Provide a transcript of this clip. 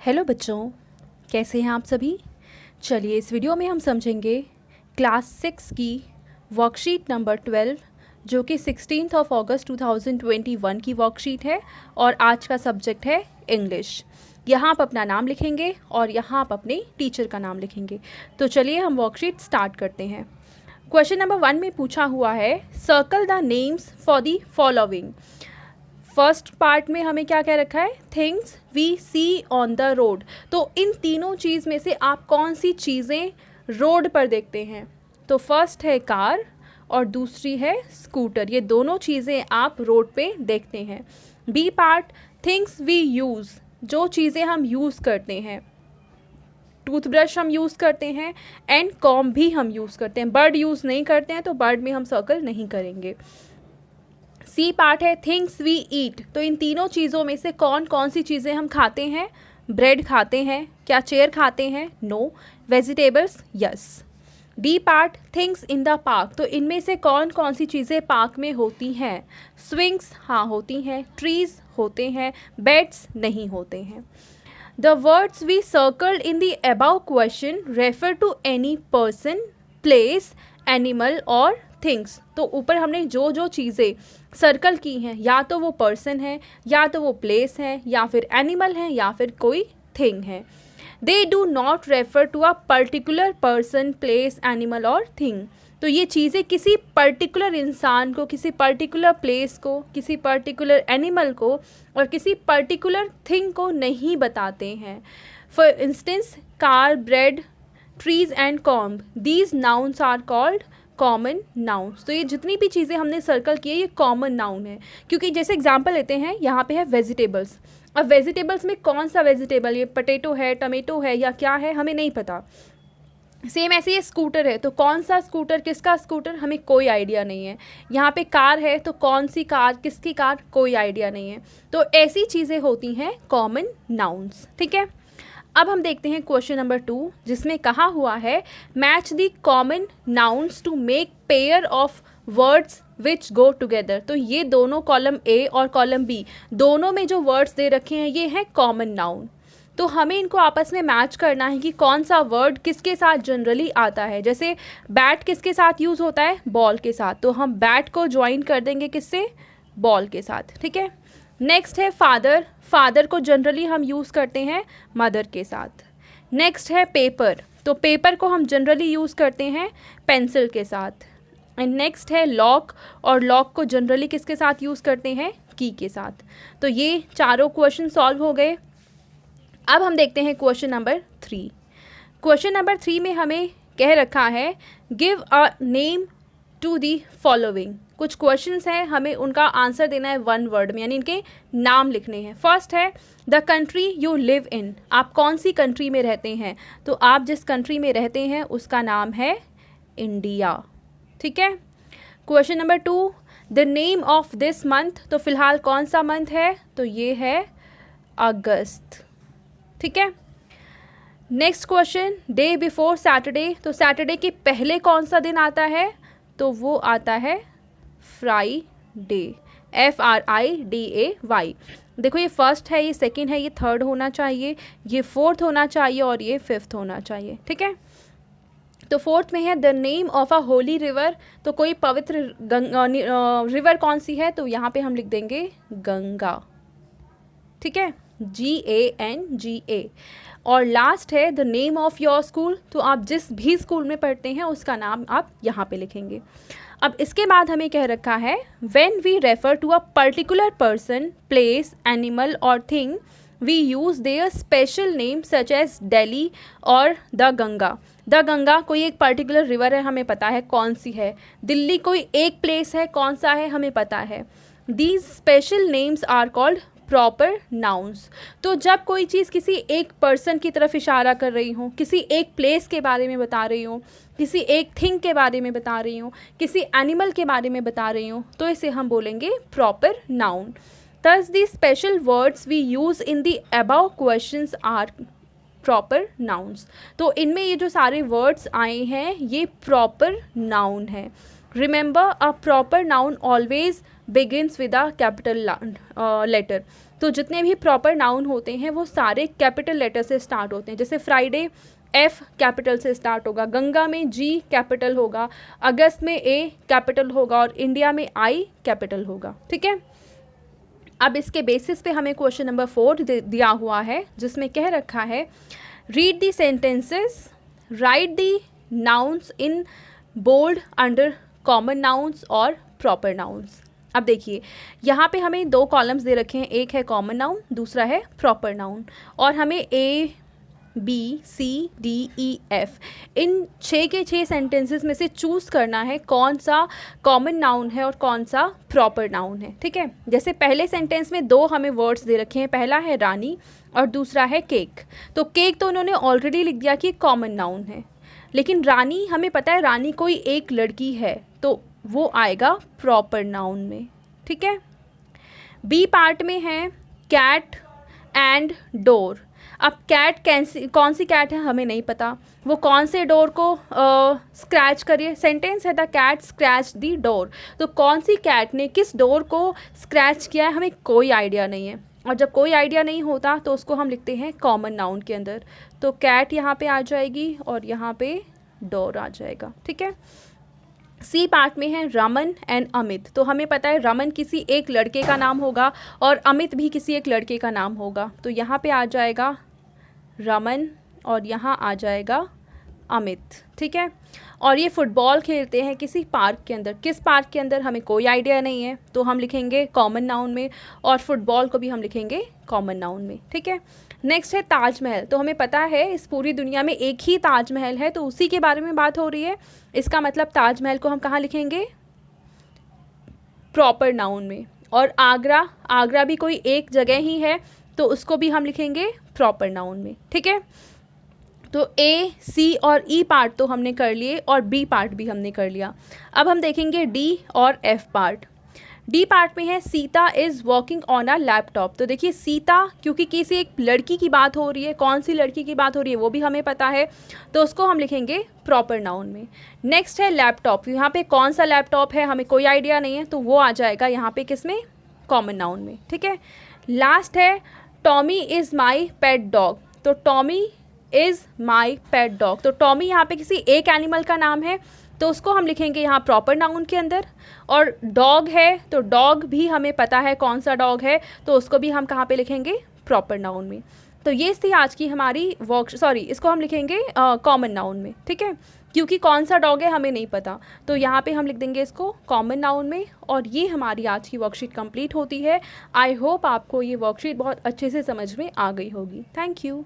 Hello बच्चों, कैसे हैं आप सभी। चलिए इस वीडियो में हम समझेंगे क्लास 6 की वर्कशीट नंबर 12 जो कि 16 अगस्त 2021 की वर्कशीट है और आज का सब्जेक्ट है इंग्लिश। यहाँ आप अपना नाम लिखेंगे और यहाँ आप अपने टीचर का नाम लिखेंगे। तो चलिए हम वर्कशीट स्टार्ट करते हैं। क्वेश्चन नंबर 1 में पूछा हुआ है circle the names for the following. First part में हमें क्या कह रखा है, things we see on the road. तो इन तीनों चीज़ में से आप कौन सी चीज़ें रोड पर देखते हैं। तो फर्स्ट है कार और दूसरी है स्कूटर। ये दोनों चीज़ें आप रोड पे देखते हैं। B part, things we use, जो चीज़ें हम यूज़ करते हैं। टूथब्रश हम यूज़ करते हैं एंड कॉम्ब भी हम यूज़ करते हैं। बर्ड यूज़ नहीं करते हैं तो बर्ड में हम सर्कल नहीं करेंगे। सी पार्ट है थिंग्स वी ईट। तो इन तीनों चीज़ों में से कौन कौन सी चीज़ें हम खाते हैं। ब्रेड खाते हैं, क्या चेयर खाते हैं, no. Vegetables, yes. D part, things in the park. तो इनमें से कौन कौन सी चीज़ें पार्क में होती हैं। स्विंग्स, हाँ होती हैं। ट्रीज़ होते हैं, बेड्स नहीं होते हैं। The words we circled in the above question refer to any person, place, animal और थिंग्स। तो ऊपर हमने जो जो चीज़ें सर्कल की हैं या तो वो पर्सन है, या तो वो प्लेस है, या फिर एनिमल है, या फिर कोई थिंग है। They do not refer to a particular person, place, animal और थिंग। तो ये चीज़ें किसी पर्टिकुलर इंसान को, किसी पर्टिकुलर प्लेस को, किसी पर्टिकुलर एनिमल को और किसी पर्टिकुलर थिंग को नहीं बताते हैं। For instance car, bread, trees and comb, these nouns are called common nouns. तो ये जितनी भी चीज़ें हमने सर्कल की है ये कॉमन नाउन है। क्योंकि जैसे एग्जांपल लेते हैं, यहाँ पे है वेजिटेबल्स। अब वेजिटेबल्स में कौन सा वेजिटेबल, ये पोटैटो है, टमेटो है या क्या है, हमें नहीं पता। सेम ऐसे ये स्कूटर है, तो कौन सा स्कूटर, किसका स्कूटर, हमें कोई आइडिया नहीं है। यहाँ पे कार है, तो कौन सी कार, किसकी कार, कोई आइडिया नहीं है। तो ऐसी चीज़ें होती हैं कॉमन नाउन्स। ठीक है, अब हम देखते हैं क्वेश्चन नंबर 2 जिसमें कहा हुआ है match the common nouns to make pair of words which go together. तो ये दोनों कॉलम ए और कॉलम बी दोनों में जो वर्ड्स दे रखे हैं ये हैं कॉमन नाउन। तो हमें इनको आपस में मैच करना है कि कौन सा वर्ड किसके साथ जनरली आता है। जैसे बैट किसके साथ यूज़ होता है, बॉल के साथ। तो हम बैट को ज्वाइन कर देंगे किससे, बॉल के साथ। ठीक है, नेक्स्ट है फादर। फादर को जनरली हम यूज़ करते हैं मदर के साथ। नेक्स्ट है पेपर। तो पेपर को हम जनरली यूज़ करते हैं पेंसिल के साथ। एंड नेक्स्ट है लॉक, और लॉक को जनरली किसके साथ यूज़ करते हैं, की के साथ। तो ये चारों क्वेश्चन सॉल्व हो गए। अब हम देखते हैं क्वेश्चन नंबर 3। क्वेश्चन नंबर 3 में हमें कह रखा है give a name to the following. कुछ क्वेश्चंस हैं, हमें उनका आंसर देना है वन वर्ड में, यानी इनके नाम लिखने हैं। फर्स्ट है the country you live in. आप कौन सी कंट्री में रहते हैं। तो आप जिस कंट्री में रहते हैं उसका नाम है इंडिया। ठीक है, question number 2 the name of this month. तो फिलहाल कौन सा मंथ है, तो ये है अगस्त। ठीक है, next question day before Saturday. तो सैटरडे के पहले कौन सा दिन आता है, तो वो आता है फ्राइडे, FRIDAY। देखो ये फर्स्ट है, ये सेकंड है, ये थर्ड होना चाहिए, ये फोर्थ होना चाहिए और ये फिफ्थ होना चाहिए। ठीक है, तो फोर्थ में है the name of a Holi river. तो कोई पवित्र रिवर कौन सी है, तो यहाँ पे हम लिख देंगे गंगा। ठीक है, GANGA। और लास्ट है the name of your school. तो आप जिस भी स्कूल में पढ़ते हैं उसका नाम आप यहाँ पे लिखेंगे। अब इसके बाद हमें कह रखा है when we refer to a particular person, place, animal और thing we use their special name such as Delhi और द गंगा। द गंगा कोई एक पर्टिकुलर रिवर है, हमें पता है कौन सी है। दिल्ली कोई एक प्लेस है, कौन सा है, हमें पता है। These special names are called proper nouns. तो जब कोई चीज़ किसी एक पर्सन की तरफ इशारा कर रही हो, किसी एक प्लेस के बारे में बता रही हो, किसी एक थिंग के बारे में बता रही हूँ, किसी एनिमल के बारे में बता रही हूँ, तो इसे हम बोलेंगे proper noun. Thus the special words we use in the above questions are proper nouns. तो इनमें ये जो सारे वर्ड्स आए हैं ये प्रॉपर नाउन है। Remember a proper noun always begins with a capital letter. तो जितने भी प्रॉपर नाउन होते हैं वो सारे कैपिटल लेटर से स्टार्ट होते हैं। जैसे फ्राइडे एफ कैपिटल से स्टार्ट होगा, गंगा में जी कैपिटल होगा, अगस्त में ए कैपिटल होगा और इंडिया में आई कैपिटल होगा। ठीक है, अब इसके बेसिस पे हमें क्वेश्चन नंबर 4 दिया हुआ है, जिसमें कह रखा है read the sentences, write the nouns in bold under common nouns और प्रॉपर नाउन्स। अब देखिए यहाँ पे हमें 2 कॉलम्स दे रखे हैं, एक है कॉमन नाउन, दूसरा है प्रॉपर नाउन, और हमें A B C D E F in 6 के 6 सेंटेंसेस में से चूज़ करना है कौन सा कॉमन नाउन है और कौन सा प्रॉपर नाउन है। ठीक है, जैसे पहले सेंटेंस में 2 हमें वर्ड्स दे रखे हैं, पहला है रानी और दूसरा है केक। तो केक तो उन्होंने ऑलरेडी लिख दिया कि कॉमन नाउन है, लेकिन रानी हमें पता है रानी कोई एक लड़की है, तो वो आएगा प्रॉपर नाउन में। ठीक है, बी पार्ट में है कैट एंड डोर। अब कैट कौन सी कैट है हमें नहीं पता, वो कौन से डोर को स्क्रैच करिए, सेंटेंस है the cat scratch the door, तो कौन सी कैट ने किस डोर को स्क्रैच किया है हमें कोई आइडिया नहीं है। और जब कोई आइडिया नहीं होता तो उसको हम लिखते हैं कॉमन नाउन के अंदर। तो कैट यहाँ पे आ जाएगी और यहाँ पे डोर आ जाएगा। ठीक है, सी पार्ट में है रमन एंड अमित। तो हमें पता है रमन किसी एक लड़के का नाम होगा और अमित भी किसी एक लड़के का नाम होगा, तो यहाँ पे आ जाएगा रमन और यहाँ आ जाएगा अमित। ठीक है, और ये फुटबॉल खेलते हैं किसी पार्क के अंदर, किस पार्क के अंदर हमें कोई आइडिया नहीं है, तो हम लिखेंगे कॉमन नाउन में, और फुटबॉल को भी हम लिखेंगे कॉमन नाउन में। ठीक है, नेक्स्ट है ताजमहल। तो हमें पता है इस पूरी दुनिया में एक ही ताजमहल है, तो उसी के बारे में बात हो रही है, इसका मतलब ताजमहल को हम कहाँ लिखेंगे, प्रॉपर नाउन में। और आगरा, आगरा भी कोई एक जगह ही है, तो उसको भी हम लिखेंगे प्रॉपर नाउन में। ठीक है, तो ए सी और ई पार्ट तो हमने कर लिए और बी पार्ट भी हमने कर लिया। अब हम देखेंगे डी और एफ पार्ट। डी पार्ट में है Sita is working on a laptop. तो देखिए सीता क्योंकि किसी एक लड़की की बात हो रही है, कौन सी लड़की की बात हो रही है वो भी हमें पता है, तो उसको हम लिखेंगे प्रॉपर नाउन में। नेक्स्ट है लैपटॉप, यहाँ पे कौन सा लैपटॉप है हमें कोई आइडिया नहीं है, तो वो आ जाएगा यहाँ पे किस में, कॉमन नाउन में। ठीक है, लास्ट है Tommy is my pet dog. तो Tommy is my pet dog, तो टॉमी यहाँ पे किसी एक एनिमल का नाम है, तो उसको हम लिखेंगे यहाँ प्रॉपर नाउन के अंदर। और डॉग है तो डॉग भी हमें पता है कौन सा डॉग है, तो उसको भी हम कहाँ पे लिखेंगे, प्रॉपर नाउन में। तो ये थी आज की हमारी इसको हम लिखेंगे कॉमन नाउन में। ठीक है, क्योंकि कौन सा डॉग है हमें नहीं पता, तो यहाँ पे हम लिख देंगे इसको कॉमन नाउन में। और ये हमारी आज की वर्कशीट कंप्लीट होती है। आई होप आपको ये वर्कशीट बहुत अच्छे से समझ में आ गई होगी। Thank you.